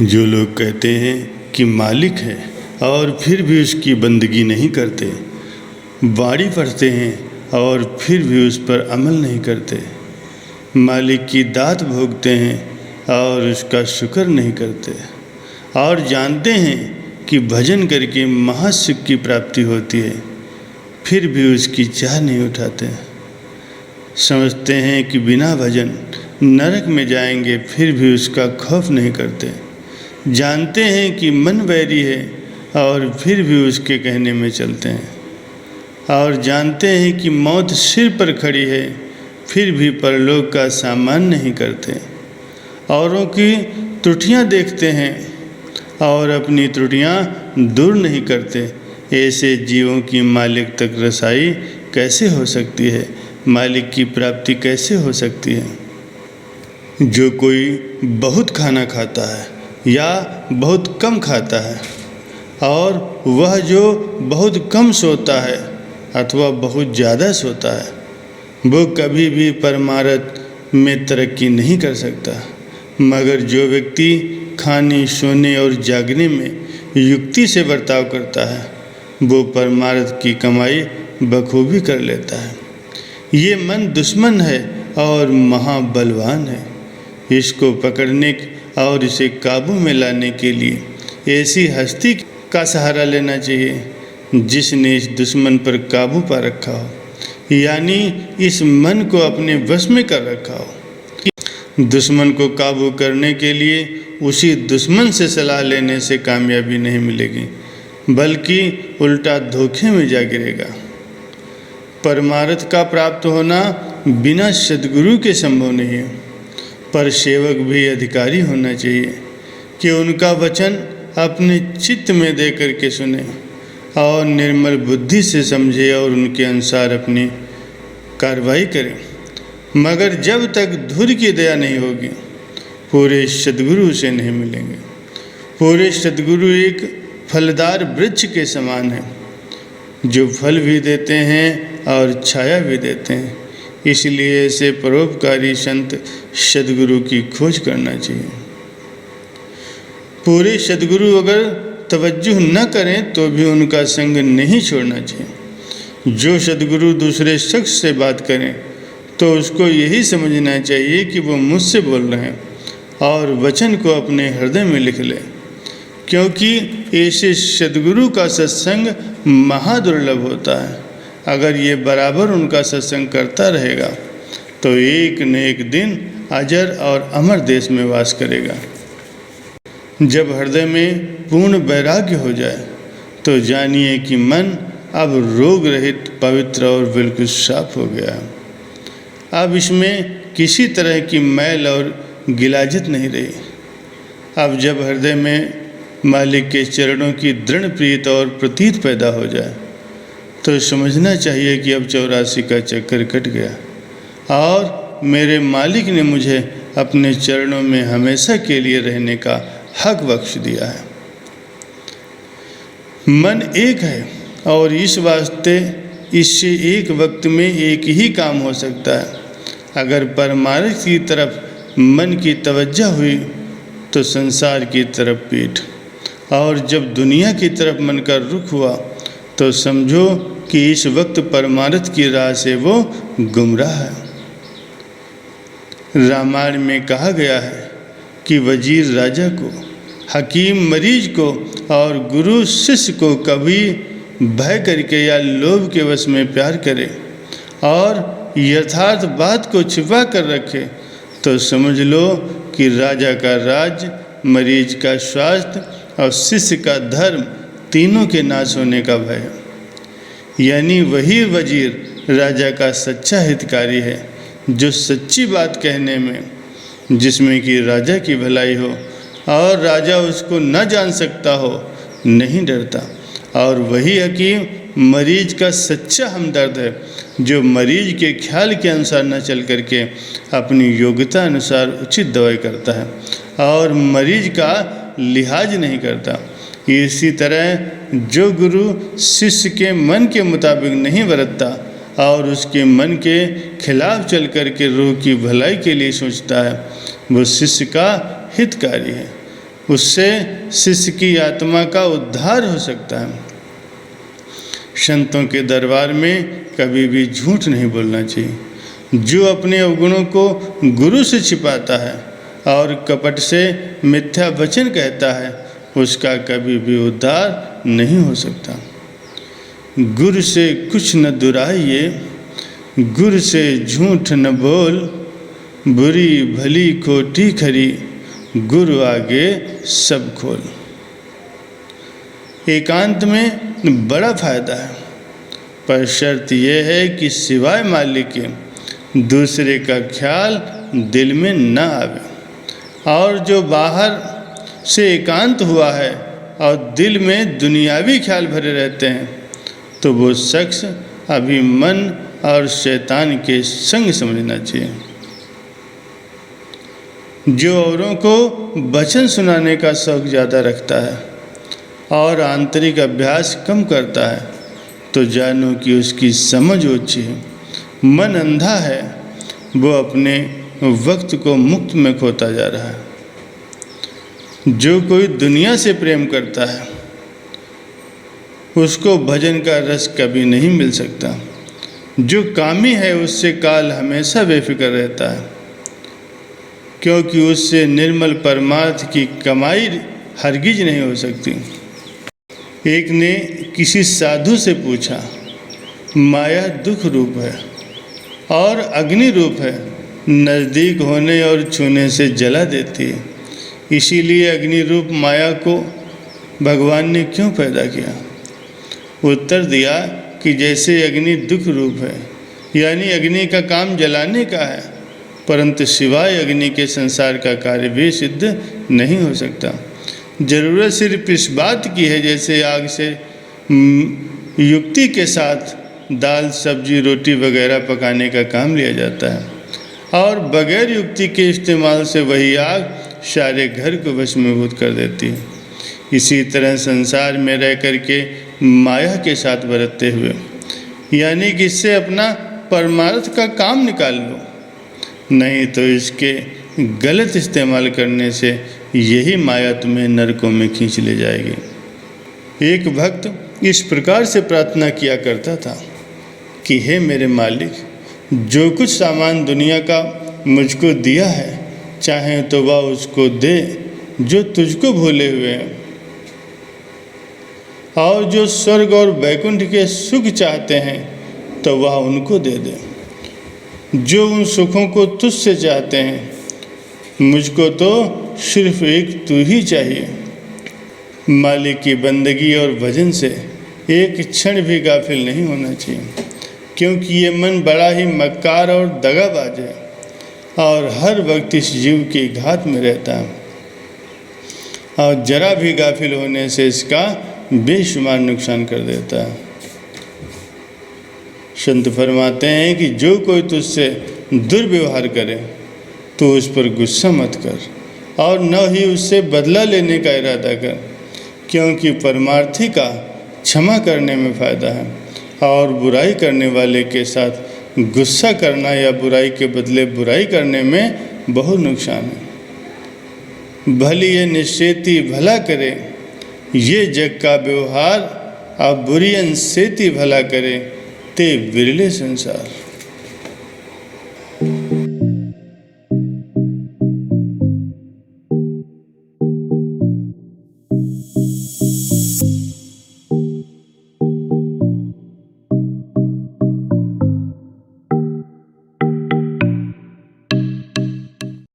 जो लोग कहते हैं कि मालिक है और फिर भी उसकी बंदगी नहीं करते, बाड़ी पढ़ते हैं और फिर भी उस पर अमल नहीं करते, मालिक की दात भोगते हैं और उसका शुक्र नहीं करते, और जानते हैं कि भजन करके महासुख की प्राप्ति होती है, फिर भी उसकी चाह नहीं उठाते, समझते हैं कि बिना भजन नरक में जाएंगे, फिर भी उसका खौफ नहीं करते, जानते हैं कि मन बैरी है और फिर भी उसके कहने में चलते हैं, और जानते हैं कि मौत सिर पर खड़ी है, फिर भी परलोक का सामान नहीं करते, औरों की त्रुटियां देखते हैं और अपनी त्रुटियां दूर नहीं करते। ऐसे जीवों की मालिक तक रसाई कैसे हो सकती है, मालिक की प्राप्ति कैसे हो सकती है? जो कोई बहुत खाना खाता है या बहुत कम खाता है, और वह जो बहुत कम सोता है अथवा बहुत ज़्यादा सोता है, वो कभी भी परमार्थ में तरक्की नहीं कर सकता। मगर जो व्यक्ति खाने, सोने और जागने में युक्ति से बर्ताव करता है, वो परमार्थ की कमाई बखूबी कर लेता है। ये मन दुश्मन है और महाबलवान है। इसको पकड़ने और इसे काबू में लाने के लिए ऐसी हस्ती का सहारा लेना चाहिए जिसने इस दुश्मन पर काबू पा रखा हो, यानी इस मन को अपने वश में कर रखा हो। दुश्मन को काबू करने के लिए उसी दुश्मन से सलाह लेने से कामयाबी नहीं मिलेगी, बल्कि उल्टा धोखे में जा गिरेगा। परमार्थ का प्राप्त होना बिना सद्गुरु के संभव नहीं है, पर सेवक भी अधिकारी होना चाहिए कि उनका वचन अपने चित्त में दे करके सुने और निर्मल बुद्धि से समझे और उनके अनुसार अपनी कार्रवाई करें। मगर जब तक धुर की दया नहीं होगी, पूरे सद्गुरु से नहीं मिलेंगे। पूरे सद्गुरु एक फलदार वृक्ष के समान है, जो फल भी देते हैं और छाया भी देते हैं। इसलिए ऐसे परोपकारी संत सद्गुरु की खोज करना चाहिए। पूरे सद्गुरु अगर तवज्जुह न करें तो भी उनका संग नहीं छोड़ना चाहिए। जो सद्गुरु दूसरे शख्स से बात करें तो उसको यही समझना चाहिए कि वो मुझसे बोल रहे हैं, और वचन को अपने हृदय में लिख ले, क्योंकि ऐसे सद्गुरु का सत्संग महादुर्लभ होता है। अगर ये बराबर उनका सत्संग करता रहेगा तो एक न एक दिन अजर और अमर देश में वास करेगा। जब हृदय में पूर्ण वैराग्य हो जाए तो जानिए कि मन अब रोग रहित, पवित्र और बिल्कुल साफ हो गया है। अब इसमें किसी तरह की मैल और गिलाजत नहीं रही। अब जब हृदय में मालिक के चरणों की दृढ़ प्रीत और प्रतीत पैदा हो जाए तो समझना चाहिए कि अब 84 का चक्कर कट गया और मेरे मालिक ने मुझे अपने चरणों में हमेशा के लिए रहने का हक बख्श दिया है। मन एक है और इस वास्ते इससे एक वक्त में एक ही काम हो सकता है। अगर परमार्थ की तरफ मन की तवज्जो हुई तो संसार की तरफ पीठ, और जब दुनिया की तरफ मन का रुख हुआ तो समझो कि इस वक्त परमार्थ की राह से वो गुमराह है। रामायण में कहा गया है कि वजीर राजा को, हकीम मरीज को और गुरु शिष्य को कभी भय करके या लोभ के वश में प्यार करे और यथार्थ बात को छिपा कर रखे तो समझ लो कि राजा का राज, मरीज का स्वास्थ्य और शिष्य का धर्म तीनों के नाश होने का भय है। यानी वही वजीर राजा का सच्चा हितकारी है, जो सच्ची बात कहने में, जिसमें कि राजा की भलाई हो और राजा उसको न जान सकता हो, नहीं डरता। और वही हकीम मरीज का सच्चा हमदर्द है, जो मरीज के ख्याल के अनुसार न चल करके अपनी योग्यता अनुसार उचित दवाई करता है और मरीज का लिहाज नहीं करता। इसी तरह जो गुरु शिष्य के मन के मुताबिक नहीं बरतता और उसके मन के खिलाफ चल करके रूह की भलाई के लिए सोचता है, वो शिष्य का हितकारी है। उससे शिष्य की आत्मा का उद्धार हो सकता है। संतों के दरबार में कभी भी झूठ नहीं बोलना चाहिए। जो अपने अवगुणों को गुरु से छिपाता है और कपट से मिथ्या वचन कहता है, उसका कभी भी उद्धार नहीं हो सकता। गुरु से कुछ न दुराइए, गुरु से झूठ न बोल, बुरी भली खोटी खरी, गुरु आगे सब खोल। एकांत में बड़ा फायदा है, पर शर्त यह है कि सिवाय मालिक के दूसरे का ख्याल दिल में न आवे। और जो बाहर से एकांत हुआ है और दिल में दुनियावी ख्याल भरे रहते हैं, तो वो शख्स अभी मन और शैतान के संग समझना चाहिए। जो औरों को वचन सुनाने का शौक ज़्यादा रखता है और आंतरिक अभ्यास कम करता है, तो जानो कि उसकी समझ ओछी है, मन अंधा है, वो अपने वक्त को मुक्त में खोता जा रहा है। जो कोई दुनिया से प्रेम करता है, उसको भजन का रस कभी नहीं मिल सकता। जो कामी है, उससे काल हमेशा बेफिक्र रहता है, क्योंकि उससे निर्मल परमार्थ की कमाई हरगिज नहीं हो सकती। एक ने किसी साधु से पूछा, माया दुख रूप है और अग्नि रूप है, नज़दीक होने और छूने से जला देती है, इसीलिए अग्नि रूप माया को भगवान ने क्यों पैदा किया? उत्तर दिया कि जैसे अग्नि दुख रूप है, यानी अग्नि का काम जलाने का है, परंतु सिवाय अग्नि के संसार का कार्य भी सिद्ध नहीं हो सकता। ज़रूरत सिर्फ इस बात की है, जैसे आग से युक्ति के साथ दाल सब्जी रोटी वगैरह पकाने का काम लिया जाता है, और बगैर युक्ति के इस्तेमाल से वही आग सारे घर को वशीभूत कर देती है। इसी तरह संसार में रह कर के माया के साथ बरतते हुए, यानी कि इससे अपना परमार्थ का काम निकाल लो, नहीं तो इसके गलत इस्तेमाल करने से यही माया तुम्हें नरकों में खींच ले जाएगी। एक भक्त इस प्रकार से प्रार्थना किया करता था कि हे मेरे मालिक, जो कुछ सामान दुनिया का मुझको दिया है, चाहे तो वह उसको दे जो तुझको भूले हुए हैं, और जो स्वर्ग और वैकुंठ के सुख चाहते हैं तो वह उनको दे दे। जो उन सुखों को तुझसे चाहते हैं, मुझको तो सिर्फ एक तू ही चाहिए। मालिक की बंदगी और भजन से एक क्षण भी गाफिल नहीं होना चाहिए, क्योंकि ये मन बड़ा ही मक्कार और दगाबाज है और हर वक्त इस जीव के घात में रहता है, और जरा भी गाफिल होने से इसका बेशुमार नुकसान कर देता है। संत फरमाते हैं कि जो कोई तुझसे दुर्व्यवहार करे तो उस पर गुस्सा मत कर, और न ही उससे बदला लेने का इरादा कर, क्योंकि परमार्थी का क्षमा करने में फ़ायदा है, और बुराई करने वाले के साथ गुस्सा करना या बुराई के बदले बुराई करने में बहुत नुकसान है। भली ये निश्चेती भला करे, ये जग का व्यवहार, अब बुरियन सेती भला करे, ते बिरले संसार।